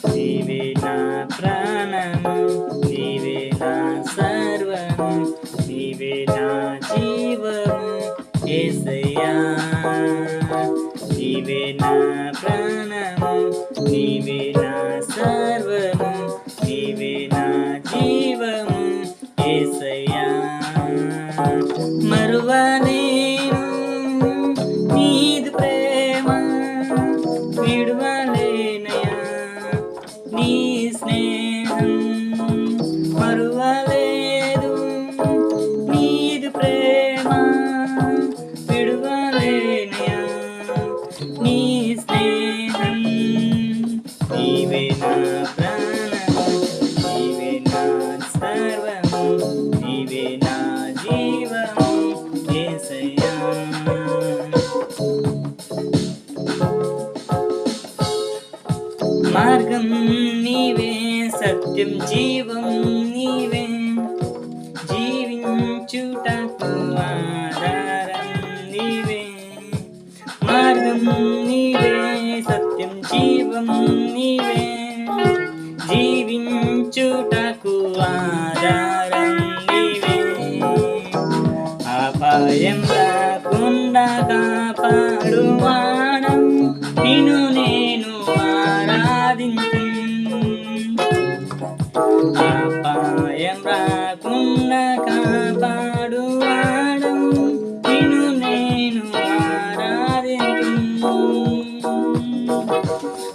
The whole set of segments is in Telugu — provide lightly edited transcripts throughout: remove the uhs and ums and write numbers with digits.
నీవే నా ప్రాణము, నీవే నా సర్వము, నీవే నా జీవము యేసయ్యా. నీవే నా ప్రాణము, నీవే నా సర్వము, నీవే నా జీవము యేసయ్యా. మరువలేను నీదు ప్రేమ, విడువలేనయా నీ స్నేహం. మరువలేదు నీదు ప్రేమ, విడువలేనయా నీ స్నేహం. నీవే నా ప్రాణము, నీవే నా సర్వము, నీవే నా జీవము యేసయ్యా. మార్గం నీవే, సత్యం జీవం నీవే, జీవించుటకు ఆధారం నీవే. మార్గం నీవే, సత్యం జీవం నీవే, జీవించుటకు ఆధారం నీవే. అపాయం రాకుండా కాపాడువాడం నిన్ను నేను ఆరాధించు. అపాయం రాకుండా కాపాడువాడం నిన్ను నేను ఆరాధించు.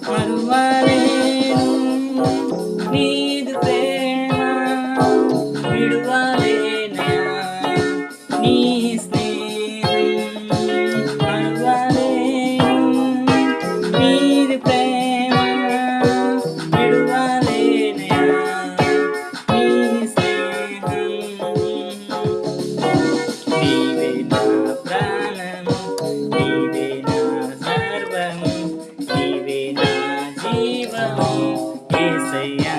మరువలేను నీదు ప్రేమ, విడువలేనయా నీ స్నేహం. మరువలేను నీదు ప్రేమ, విడువలేనయా నీ స్నేహం. నీవే నా ప్రాణము, నీవే నా సర్వము, నీవే నా జీవము యేసయ్యా.